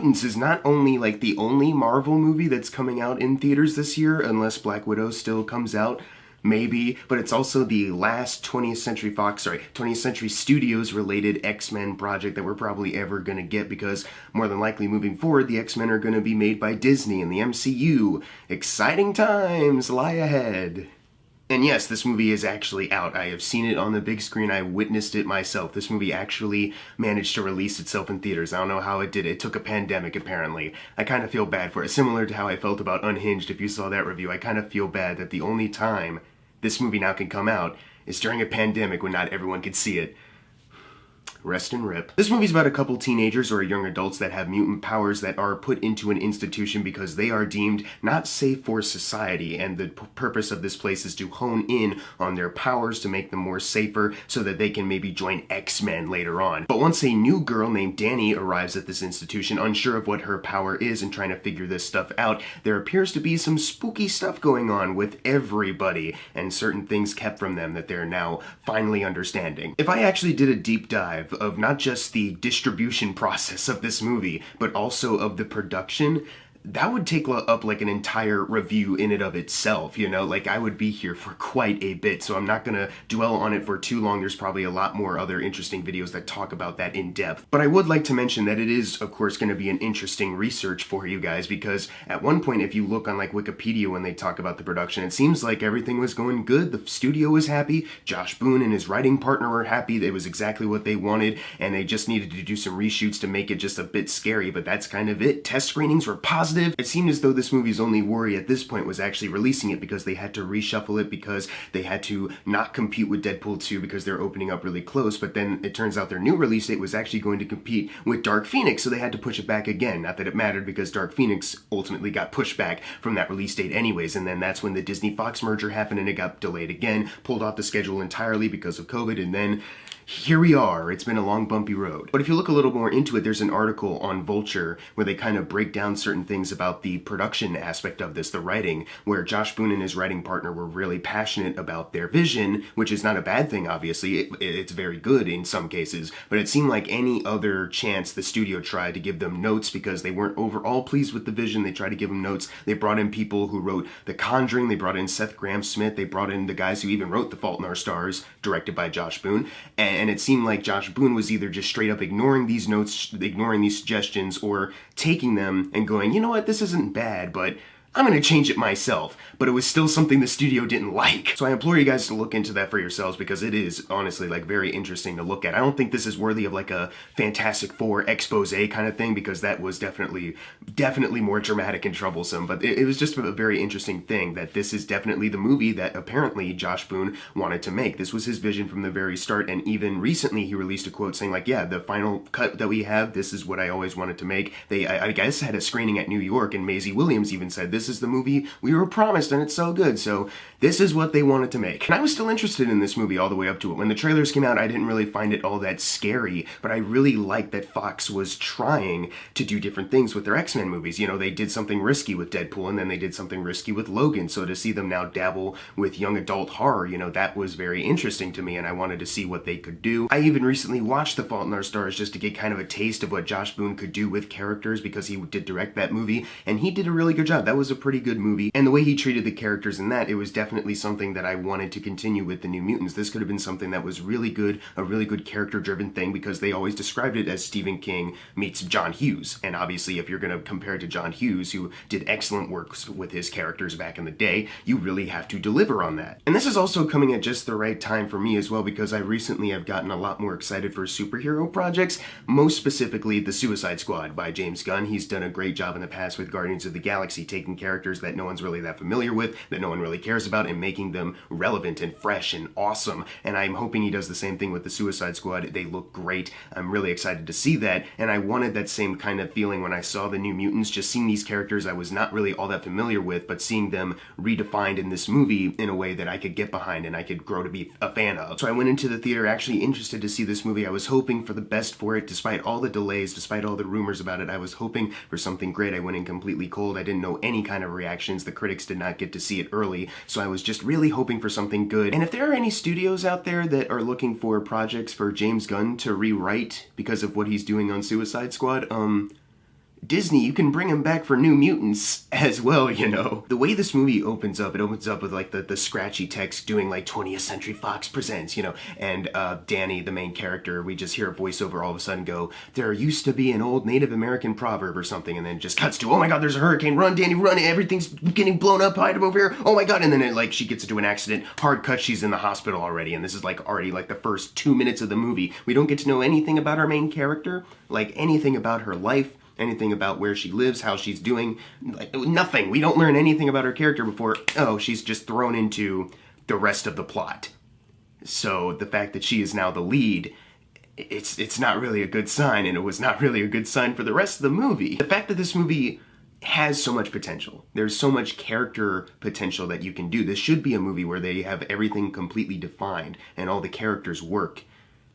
Mutants is not only like the only Marvel movie that's coming out in theaters this year, unless Black Widow still comes out, maybe, but it's also the last 20th Century Studios related X-Men project that we're probably ever gonna get, because more than likely moving forward, the X-Men are gonna be made by Disney and the MCU. Exciting times lie ahead. And yes, this movie is actually out. I have seen it on the big screen. I witnessed it myself. This movie actually managed to release itself in theaters. I don't know how it did it. It took a pandemic, apparently. I kind of feel bad for it. Similar to how I felt about Unhinged, if you saw that review. I kind of feel bad that the only time this movie now can come out is during a pandemic when not everyone could see it. Rest and rip. This movie's about a couple teenagers or young adults that have mutant powers that are put into an institution because they are deemed not safe for society, and the purpose of this place is to hone in on their powers to make them more safer so that they can maybe join X-Men later on. But once a new girl named Dani arrives at this institution, unsure of what her power is and trying to figure this stuff out, there appears to be some spooky stuff going on with everybody, and certain things kept from them that they're now finally understanding. If I actually did a deep dive of not just the distribution process of this movie, but also of the production, that would take up like an entire review in and of itself, you know? Like, I would be here for quite a bit, so I'm not gonna dwell on it for too long. There's probably a lot more other interesting videos that talk about that in depth. But I would like to mention that it is, of course, gonna be an interesting research for you guys, because at one point, if you look on like Wikipedia when they talk about the production, it seems like everything was going good. The studio was happy. Josh Boone and his writing partner were happy. It was exactly what they wanted, and they just needed to do some reshoots to make it just a bit scary, but that's kind of it. Test screenings were positive. It seemed as though this movie's only worry at this point was actually releasing it, because they had to reshuffle it, because they had to not compete with Deadpool 2 because they're opening up really close, but then it turns out their new release date was actually going to compete with Dark Phoenix, so they had to push it back again. Not that it mattered, because Dark Phoenix ultimately got pushed back from that release date anyways, and then that's when the Disney-Fox merger happened and it got delayed again, pulled off the schedule entirely because of COVID, and then here we are. It's been a long, bumpy road. But if you look a little more into it, there's an article on Fulcher where they kind of break down certain things about the production aspect of this, the writing, where Josh Boone and his writing partner were really passionate about their vision, which is not a bad thing, obviously. It's very good in some cases, but it seemed like any other chance the studio tried to give them notes because they weren't overall pleased with the vision. They tried to give them notes. They brought in people who wrote The Conjuring. They brought in Seth Grahame-Smith. They brought in the guys who even wrote The Fault in Our Stars, directed by Josh Boone. And it seemed like Josh Boone was either just straight up ignoring these notes, ignoring these suggestions, or taking them and going, you know what, this isn't bad, but I'm gonna change it myself. But it was still something the studio didn't like. So I implore you guys to look into that for yourselves, because it is honestly like very interesting to look at. I don't think this is worthy of like a Fantastic Four expose kind of thing, because that was definitely more dramatic and troublesome. But it was just a very interesting thing that this is definitely the movie that apparently Josh Boone wanted to make. This was his vision from the very start, and even recently he released a quote saying like, yeah, the final cut that we have, this is what I always wanted to make. I guess had a screening at New York, and Maisie Williams even said, this is the movie we were promised and it's so good, so this is what they wanted to make. And I was still interested in this movie all the way up to it. When the trailers came out, I didn't really find it all that scary, but I really liked that Fox was trying to do different things with their X-Men movies. You know, they did something risky with Deadpool, and then they did something risky with Logan, so to see them now dabble with young adult horror, you know, that was very interesting to me, and I wanted to see what they could do. I even recently watched The Fault in Our Stars just to get kind of a taste of what Josh Boone could do with characters, because he did direct that movie, and he did a really good job. That was a pretty good movie, and the way he treated the characters in that, it was definitely something that I wanted to continue with the New Mutants. This could have been something that was really good, a really good character-driven thing, because they always described it as Stephen King meets John Hughes, and obviously if you're going to compare it to John Hughes, who did excellent works with his characters back in the day, you really have to deliver on that. And this is also coming at just the right time for me as well, because I recently have gotten a lot more excited for superhero projects, most specifically The Suicide Squad by James Gunn. He's done a great job in the past with Guardians of the Galaxy, taking characters that no one's really that familiar with, that no one really cares about, and making them relevant and fresh and awesome. And I'm hoping he does the same thing with the Suicide Squad. They look great. I'm really excited to see that, and I wanted that same kind of feeling when I saw the New Mutants, just seeing these characters I was not really all that familiar with, but seeing them redefined in this movie in a way that I could get behind and I could grow to be a fan of. So I went into the theater actually interested to see this movie. I was hoping for the best for it, despite all the delays, despite all the rumors about it. I was hoping for something great. I went in completely cold. I didn't know any kind of reactions. The critics did not get to see it early, so I was just really hoping for something good. And if there are any studios out there that are looking for projects for James Gunn to rewrite because of what he's doing on Suicide Squad, Disney, you can bring him back for New Mutants as well, you know. The way this movie opens up, it opens up with like the scratchy text doing like 20th Century Fox presents, you know, and Danny, the main character, we just hear a voiceover all of a sudden go, there used to be an old Native American proverb or something, and then just cuts to, oh my god, there's a hurricane, run Danny, run, everything's getting blown up, hide him over here, oh my god, and then it, like, she gets into an accident, hard cut, she's in the hospital already, and this is like already like the first 2 minutes of the movie. We don't get to know anything about our main character, like anything about her life, anything about where she lives, how she's doing, like, nothing. We don't learn anything about her character before, oh, she's just thrown into the rest of the plot. So the fact that she is now the lead, it's not really a good sign, and it was not really a good sign for the rest of the movie. The fact that this movie has so much potential. There's so much character potential that you can do. This should be a movie where they have everything completely defined and all the characters work.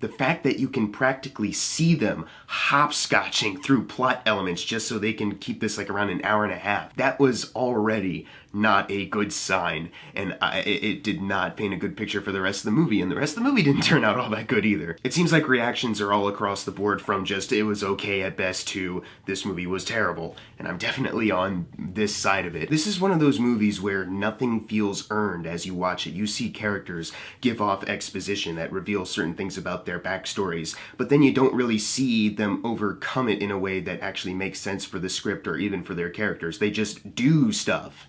The fact that you can practically see them hopscotching through plot elements just so they can keep this like around an hour and a half, that was already not a good sign, and it did not paint a good picture for the rest of the movie, and the rest of the movie didn't turn out all that good either. It seems like reactions are all across the board from just it was okay at best to this movie was terrible, and I'm definitely on this side of it. This is one of those movies where nothing feels earned as you watch it. You see characters give off exposition that reveals certain things about their backstories, but then you don't really see them overcome it in a way that actually makes sense for the script or even for their characters. They just do stuff.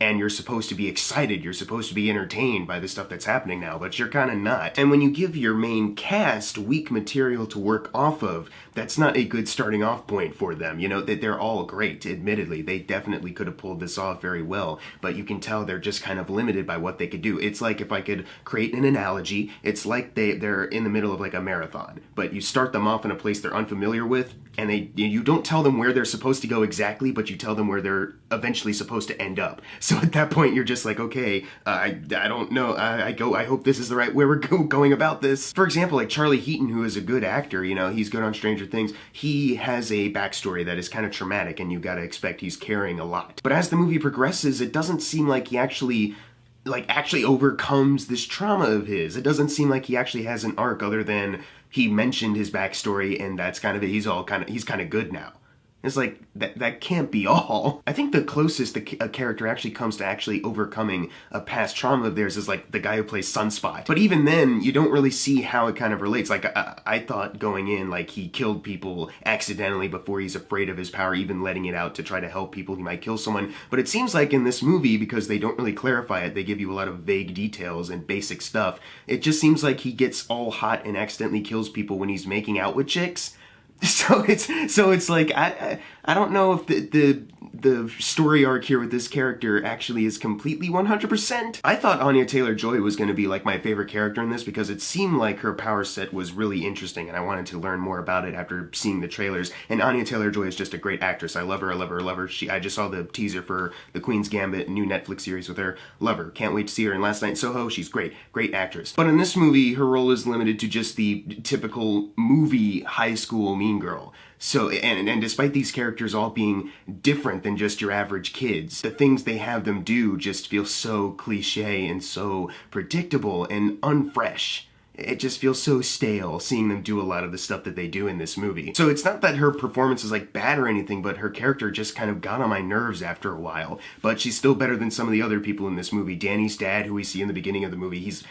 And you're supposed to be excited, you're supposed to be entertained by the stuff that's happening now, but you're kind of not. And when you give your main cast weak material to work off of, that's not a good starting off point for them. You know, that they're all great, admittedly. They definitely could have pulled this off very well, but you can tell they're just kind of limited by what they could do. It's like, if I could create an analogy, it's like they're in the middle of like a marathon, but you start them off in a place they're unfamiliar with, and you don't tell them where they're supposed to go exactly, but you tell them where they're eventually supposed to end up. So at that point, you're just like, okay, I don't know, I hope this is the right way we're going about this. For example, like Charlie Heaton, who is a good actor, you know, he's good on Stranger Things, he has a backstory that is kind of traumatic, and you gotta expect he's carrying a lot. But as the movie progresses, it doesn't seem like he actually overcomes this trauma of his. It doesn't seem like he actually has an arc other than he mentioned his backstory, and that's kind of it. He's kind of good now. It's like, that can't be all. I think the closest a character actually comes to actually overcoming a past trauma of theirs is like the guy who plays Sunspot. But even then, you don't really see how it kind of relates. Like, I thought going in, like, he killed people accidentally before he's afraid of his power, even letting it out to try to help people, he might kill someone. But it seems like in this movie, because they don't really clarify it, they give you a lot of vague details and basic stuff, it just seems like he gets all hot and accidentally kills people when he's making out with chicks. So it's like, I don't know if the story arc here with this character actually is completely 100%. I thought Anya Taylor-Joy was going to be like my favorite character in this, because it seemed like her power set was really interesting, and I wanted to learn more about it after seeing the trailers. And Anya Taylor-Joy is just a great actress. I love her, I love her, I love her. I just saw the teaser for the Queen's Gambit new Netflix series with her. Love her. Can't wait to see her in Last Night in Soho. She's great. Great actress. But in this movie, her role is limited to just the typical movie high school mean girl. So, and despite these characters all being different than just your average kids, the things they have them do just feel so cliche and so predictable and unfresh. It just feels so stale seeing them do a lot of the stuff that they do in this movie. So it's not that her performance is like bad or anything, but her character just kind of got on my nerves after a while. But she's still better than some of the other people in this movie. Danny's dad, who we see in the beginning of the movie, he's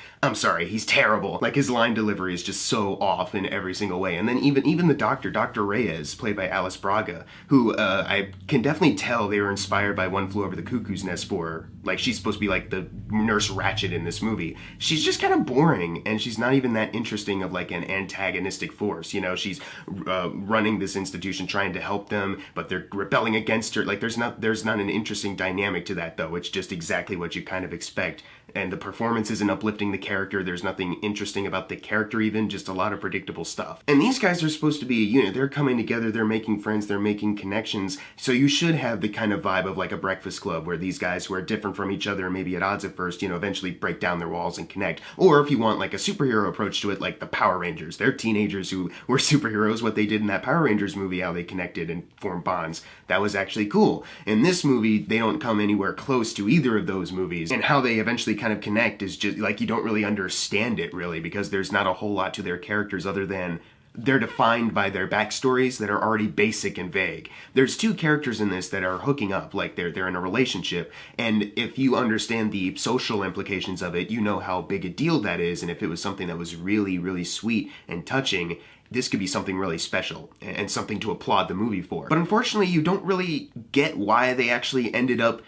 terrible. Like, his line delivery is just so off in every single way. And then even the doctor, Dr. Reyes, played by Alice Braga, who I can definitely tell they were inspired by One Flew Over the Cuckoo's Nest for. Like, she's supposed to be like the Nurse Ratched in this movie. She's just kind of boring, and she's not even that interesting of like an antagonistic force. You know, she's running this institution trying to help them, but they're rebelling against her. Like, there's not an interesting dynamic to that, though. It's just exactly what you kind of expect. And the performance isn't uplifting the character. There's nothing interesting about the character even, just a lot of predictable stuff. And these guys are supposed to be a unit. They're coming together, they're making friends, they're making connections. So you should have the kind of vibe of like a Breakfast Club, where these guys who are different from each other and maybe at odds at first, you know, eventually break down their walls and connect. Or if you want like a superhero approach to it, like the Power Rangers. They're teenagers who were superheroes. What they did in that Power Rangers movie, how they connected and formed bonds, that was actually cool. In this movie, they don't come anywhere close to either of those movies. And how they eventually kind of connect is just like, you don't really understand it really, because there's not a whole lot to their characters other than they're defined by their backstories that are already basic and vague. There's two characters in this that are hooking up, like they're in a relationship, and if you understand the social implications of it, you know how big a deal that is, and if it was something that was really, really sweet and touching, this could be something really special and something to applaud the movie for. But unfortunately, you don't really get why they actually ended up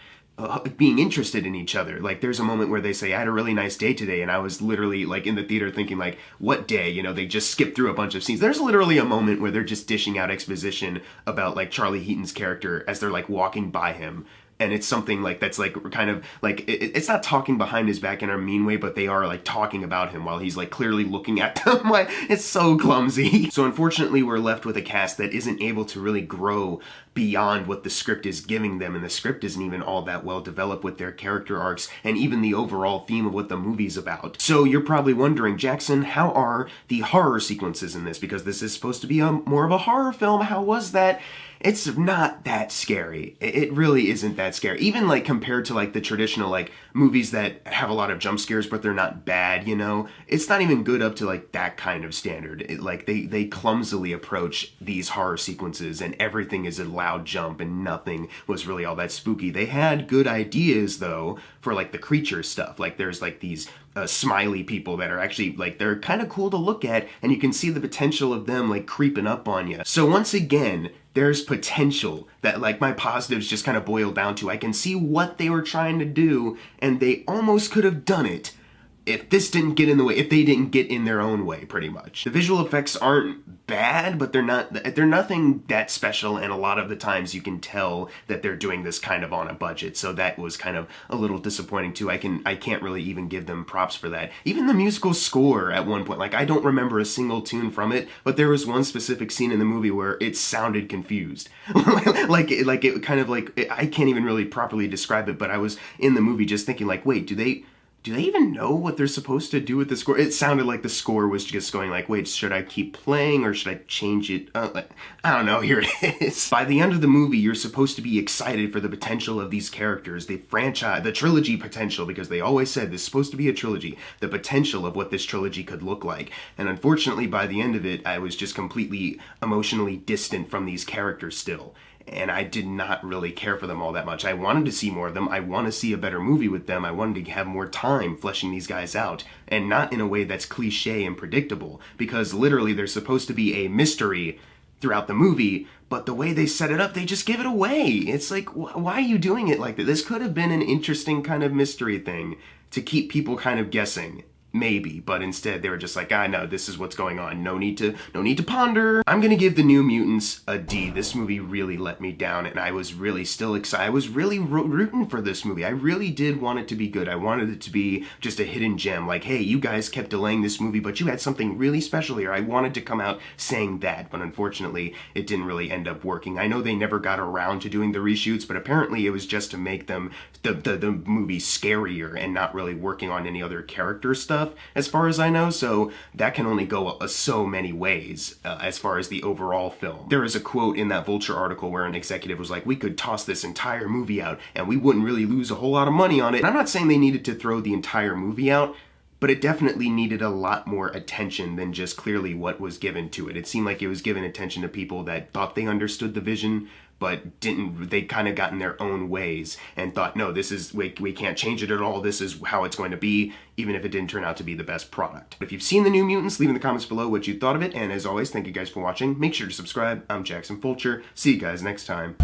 being interested in each other. Like, there's a moment where they say, I had a really nice day today, and I was literally, like, in the theater thinking, like, what day? You know, they just skip through a bunch of scenes. There's literally a moment where they're just dishing out exposition about, like, Charlie Heaton's character as they're, like, walking by him. And it's something like that's like kind of like it's not talking behind his back in a mean way, but they are like talking about him while he's like clearly looking at them. Like, it's so clumsy. So unfortunately, we're left with a cast that isn't able to really grow beyond what the script is giving them, and the script isn't even all that well developed with their character arcs and even the overall theme of what the movie's about. So you're probably wondering, Jackson, how are the horror sequences in this? Because this is supposed to be more of a horror film. How was that? It's not that scary. It really isn't that scary. Even like compared to like the traditional like movies that have a lot of jump scares but they're not bad, you know? It's not even good up to like that kind of standard. Like they clumsily approach these horror sequences and everything is a loud jump and nothing was really all that spooky. They had good ideas though for like the creature stuff. Like there's like these smiley people that are actually like they're kind of cool to look at, and you can see the potential of them like creeping up on you. So once again, there's potential that like my positives just kind of boil down to. I can see what they were trying to do, and they almost could have done it if this didn't get in the way, if they didn't get in their own way, pretty much. The visual effects aren't bad, but they're nothing that special, and a lot of the times you can tell that they're doing this kind of on a budget, so that was kind of a little disappointing too. I can't really even give them props for that. Even the musical score at one point, like I don't remember a single tune from it, but there was one specific scene in the movie where it sounded confused. like it kind of like, I can't even really properly describe it, but I was in the movie just thinking like, wait, do they even know what they're supposed to do with the score? It sounded like the score was just going like, wait, should I keep playing or should I change it? I don't know, here it is. By the end of the movie, you're supposed to be excited for the potential of these characters, the franchise, the trilogy potential, because they always said this is supposed to be a trilogy, the potential of what this trilogy could look like. And unfortunately, by the end of it, I was just completely emotionally distant from these characters still. And I did not really care for them all that much. I wanted to see more of them. I want to see a better movie with them. I wanted to have more time fleshing these guys out, and not in a way that's cliche and predictable, because literally there's supposed to be a mystery throughout the movie, but the way they set it up, they just give it away. It's like, why are you doing it like that? This could have been an interesting kind of mystery thing to keep people kind of guessing. Maybe, but instead they were just like, no, this is what's going on. No need to ponder. I'm gonna give the New Mutants a D. This movie really let me down, and I was really still excited. I was really rooting for this movie. I really did want it to be good. I wanted it to be just a hidden gem. Like, hey, you guys kept delaying this movie, but you had something really special here. I wanted to come out saying that, but unfortunately, it didn't really end up working. I know they never got around to doing the reshoots, but apparently it was just to make them the movie scarier and not really working on any other character stuff, as far as I know, so that can only go so many ways as far as the overall film. There is a quote in that Vulture article where an executive was like, we could toss this entire movie out and we wouldn't really lose a whole lot of money on it. And I'm not saying they needed to throw the entire movie out, but it definitely needed a lot more attention than just clearly what was given to it. It seemed like it was given attention to people that thought they understood the vision, but didn't. They kind of got in their own ways and thought, no, this is, we can't change it at all. This is how it's going to be, even if it didn't turn out to be the best product. If you've seen the New Mutants, leave in the comments below what you thought of it. And as always, thank you guys for watching. Make sure to subscribe. I'm Jackson Fulcher. See you guys next time.